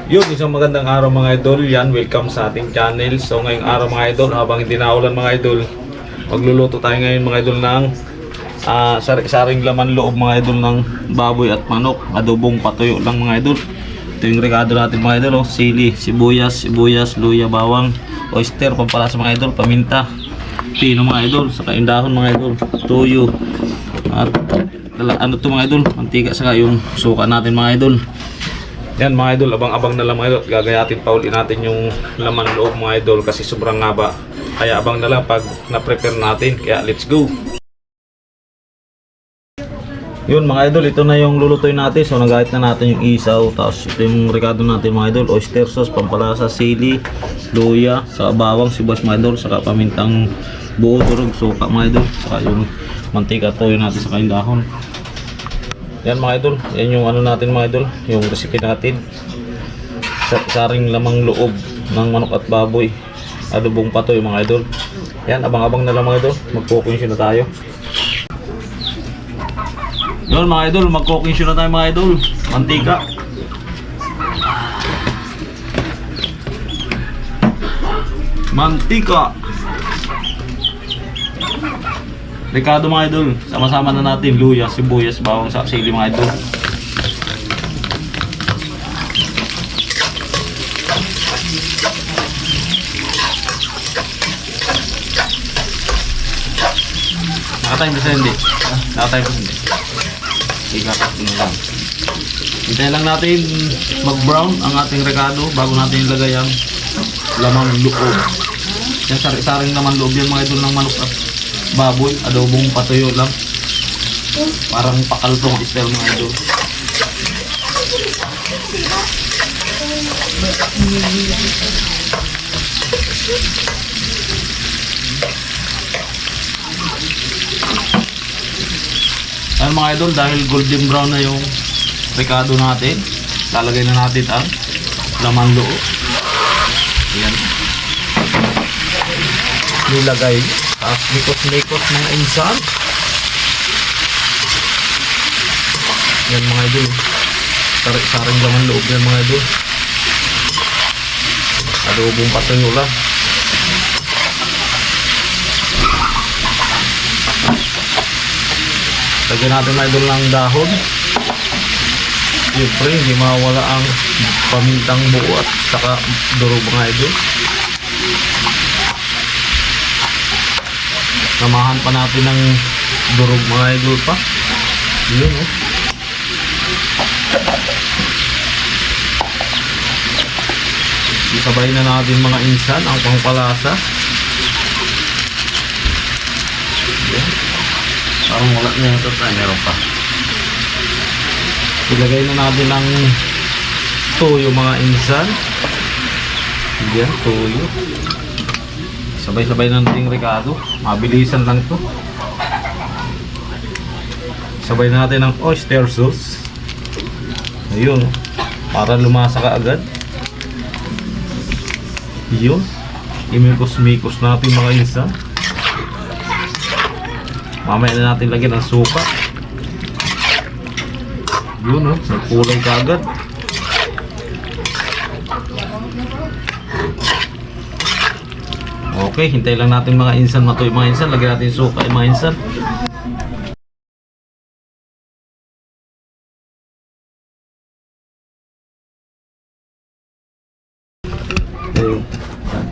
Yun, isang magandang araw mga idol. Yan, welcome sa ating channel. So ngayong araw mga idol, habang hindi naulan mga idol, magluluto tayo ngayon mga idol ng sari-saring laman loob mga idol ng baboy at manok. Adobong patuyo lang mga idol. Ito yung rekado natin mga idol, oh. Sili, sibuyas, luya, bawang, oyster, pampalasa mga idol, paminta, pino mga idol, saka yung dahon mga idol, tuyo, at ano to mga idol, mantika, saka yung suka natin mga idol. Yan mga idol, abang-abang na lang mga idol. Gagayatin pa uli natin yung laman loob mga idol kasi sobrang ngaba. Kaya abang na lang pag na-prepare natin. Kaya let's go. Yun mga idol, ito na yung lulutuin natin. So nagayat na natin yung isaw. Tapos ito yung rekado natin mga idol. Oyster sauce, pampalasa, sili, luya, saka bawang, sibuyas mga idol, saka pamintang buo, durog, suka mga idol, saka yung mantika, toyo natin, saka yung dahon. Yan mga idol, yan yung ano natin mga idol, yung recipe natin. Saring lamang loob ng manok at baboy, adobong patoy mga idol. Yan, abang-abang na lang mga idol, mag-cooking show na tayo. Yun mga idol, mag-cooking show na tayo mga idol. Mantika, rekado mga idol, sama-sama na natin luya, sibuyas, bawang, sa sili mga idol. Nakatime ba siya hindi? Nakatime ba siya hindi? Ikakat na lang. Hintayin lang natin mag-brown ang ating rekado bago natin ilagay ang lamang loob. Yan, sari-saring naman loob yan mga idol ng manok at baboy, adobong patuyo lang. Parang pakaltong style mga idol. Ayan mga idol, dahil golden brown na yung rekado natin, lalagay na natin ang laman loob. Ayan, nilagay. Tapos likot-likot mga insan. Yan mga idol, saring laman loob yan mga idol. Adobong patuyo lang. Lagyan natin mga idol ng dahon. Siyempre hindi mawala ang pamintang buo at saka durog mga idol. Samahan pa natin ng durog mga idol pa. Yun, oh. Isabay na natin mga insan ang pangpalasa. Yan. Parang wala na yung tatay, meron pa. Ilagay na natin ang tuyo mga insan. Yan, tuyo. Sabay-sabay na natin rekado. Mabilisan lang to. Sabay natin ang oyster sauce. Ayun, para lumasa ka agad. Yun, imikos-mikos natin mga insan. Mamaya na natin lagyan ng suka. Yun, oh, nagkulay ka agad. Okay, hintay lang natin mga insan matuyo mga insan. Lagyan natin suka mga insan.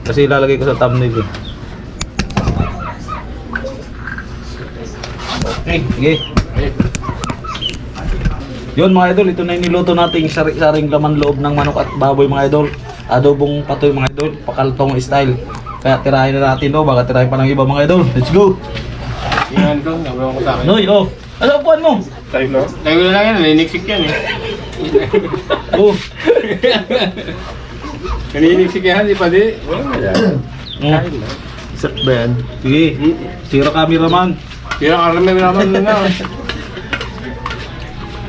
Kasi ilalagay ko sa thumbnail eh. Okay, sige. Yun mga idol, ito na yung niluto nating saring laman loob ng manok at baboy mga idol. Adobong patoy mga idol, pakaltong style. Kaya tirahin na natin, oh, baka tirahin pa ng iba mga idol. Let's go! Yan ko, nabawang ko sa akin. Noy, oh! Ano upuan mo? Tayo na. Tayo na lang yan, naniniksik yan eh. Oh! Naniniksik yan, di pa di. Kain na. Isak ba yan? Sige, sira cameraman. Kaya karami naman na.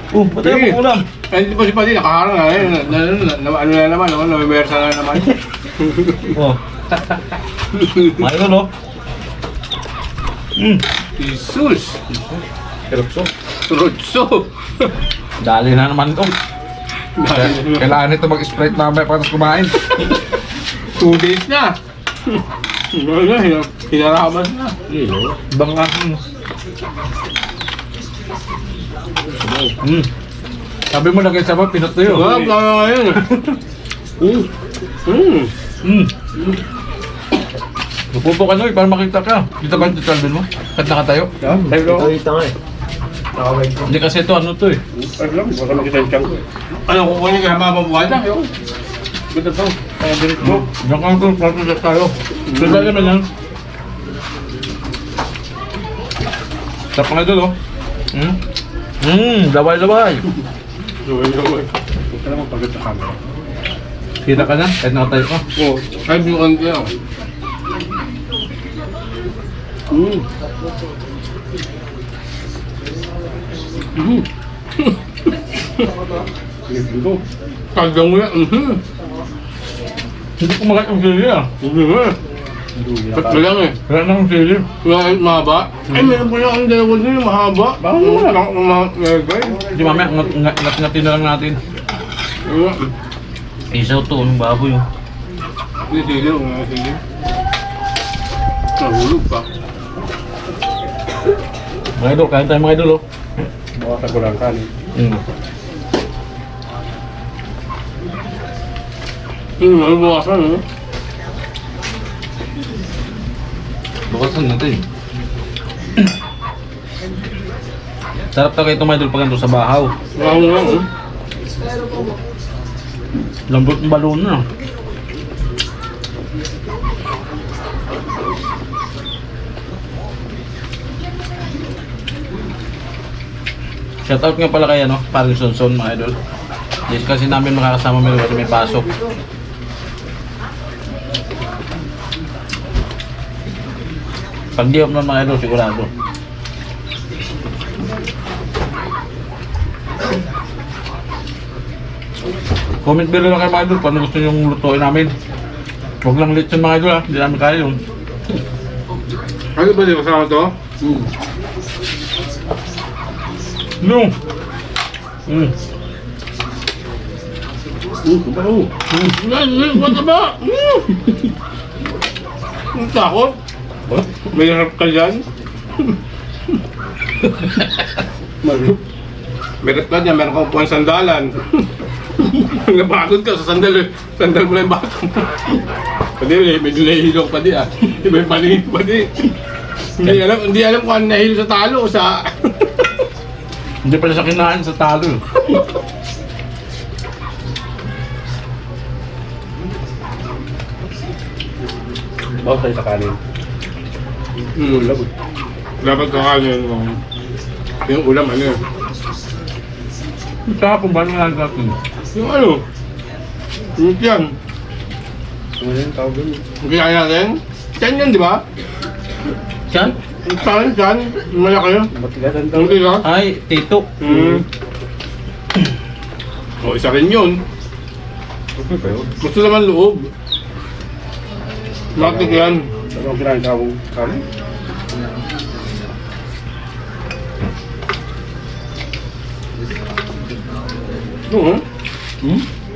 Ba't tayo mong ulam? Hindi pa si Pati, nakaharang na. Ano na naman, namiwersa na naman. Oh. Mga idol, oh. Jesus! Kerupso. Rutso! Dali na naman ito. Kailangan nito mag-sprite mamaya para kumain. 2 days na. Hinarabas na. Bangka. Sabi mo lagay sa mga pinot tuyo. Wala pa ngayon. Upo ka Noy para makita ka. Dito ba yung tutalbin mo? Kahit nakatayo? Hindi kasi ito ano to eh. Ano, kukunin ka mababuhay na. Ganda to. Kaya diretso. Diyan ka ito, practice tayo. Sila naman yan. Sarap nga doon oh. Laway-laway. Laway. Huwag ka naman pagod sa camera. Kita ka na, kahit nakatayo ka. Oo. Ay, bukan ka yan. Tagang mo yan. Hindi ko makait ang sili ah. Ba't mo lang eh. Wala na akong sili. Wala mahaba. Ay, meron po lang ang dalawa nyo mahaba. Hindi mamaya, ngat-ngatin na lang natin. Isaw to, anong baboy oh. Hindi sili, mga sili. Nahulog pa. Mga idol, kain tayo mga idol oh. Baka sa kulang kanin. Ano bukasan eh? Bukasan natin. Sarap to kayo mga idol pag ito sa bahaw. Wala mo lang eh. Lambot ng balon na. Shoutout nga pala kay ano, paring Sonson mga idol. Yes, kasi namin makakasama meron kasi may pasok. Pag di nun mga idol, sigurado. Comment below lang kayo mga idol kung ano gusto nyo lutuin namin. Huwag lang lechon mga idol ha, hindi namin kaya yun. Ano ba di kasama to? No! Ba't ba? Ang takot. May harap ka dyan. Meron ka dyan, meron kang puwan sandalan. Napagod ka sa sandal eh. Sandal mo lang yung bato. Pwede, medyo nahihilok pa di ah. May paningin pa di. Hindi alam kung ano nahihilo sa talo o sa... Hindi pala sa kinain sa talo. Bawa tayo sa kanin. Labot. Dapat sa kanin. Yung ulam ano yun? Sa hapon ba naman natin? Yung ano? Yung tiyan. Ano yung tawag yun? Yung kinain natin? Tiyan yan di ba? Siyan? Yung tiyan, tiyan. Yung malaki yun. Matigasan daw. Yung tiyan. Ay, tito. O, isa rin yun. Gusto naman loob. Matik yan. Ano ang kinain sa akong kanin? Oo.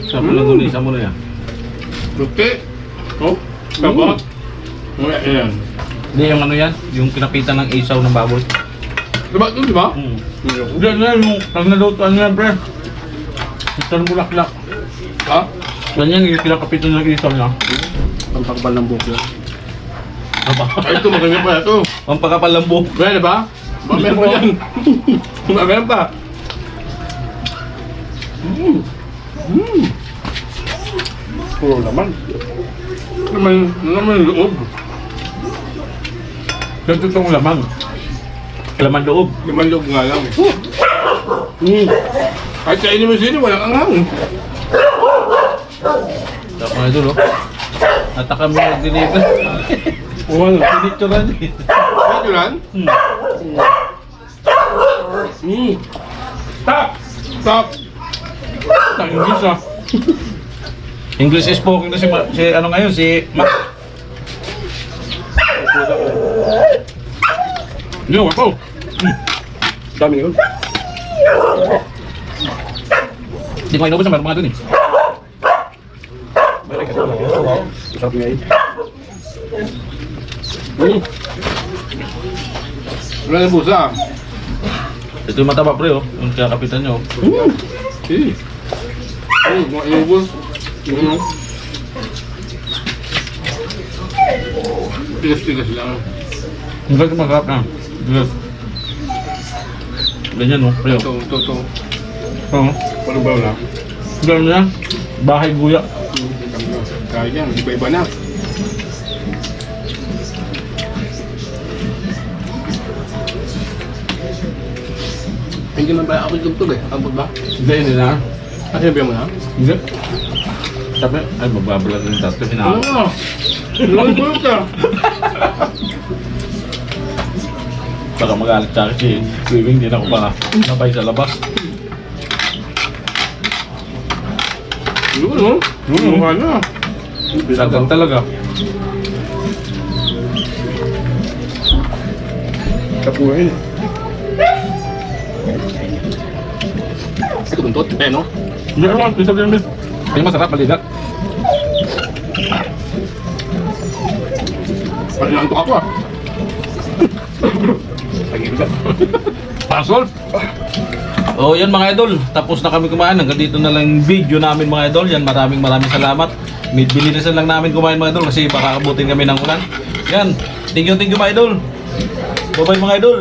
Sa pala doon, isa mo na yan. Buti. Oh, taba. Ayan. Hindi yung ano yan, yung kinapitan ng isaw ng baboy. Diba ito, di ba? Diyan na yung, pag nalutuan yan pre. Isang bulaklak. Ha? Ganyan yung kinakapitan ng isaw niya. Ang pagpal ng buhok yun. Ay, ito maganda pa ito. Ang pagkapalambo. Meron ba? Meron pa yan. Meron pa. Puro laman. Naman loob. Ganito itong laman. Laman loob. Naman loob nga lang. Kahit kainin mo sino, walang anghang. Tapos mga idol, oh. Nataka mo yung deliver. Oo, ano? Pinituran eh. Ito lang? Stop! Stop! Ang English ah. English is spoken na si ano ngayon, si Mac. Yo, wow. Dami yun. Hindi ko inubos, meron mga dun eh. Sarap nga eh. Wala na busa. Ito yung mataba pre oh, yung kakapitan nyo. Mga inubos. Tigas-tigas lang. Ang galing masarap na. Yes. Ganyan no, pre oh. Ito. Oo. Walang baw na. Ganyan yan. Bahay guya. Kaya yan, iba-iba na. Hindi man ba ako tugtog eh? Ambot ba? Hindi na. Ah, sinabi mo na? Hindi. Sabi, ay magbabalag yung tatlo. Hinawa. Oo. Lulog ka. Baka magalit sa akin si Wing, hindi na ako baka nabay sa labas. Yun, no? Mukha na. Sagang talaga. Kapuhin. Ito buntot, eh no? Hindi naman, isa din din. Ay masarap, maligat. Pati lang ito ako ah. Pasol! Oh, yan mga idol. Tapos na kami kumain. Hanggang dito na lang yung video namin mga idol. Yan, maraming salamat. Binilisan lang namin kumain mga idol kasi baka abutin kami ng ulan. Yan. Thank you mga idol. Bye-bye mga idol.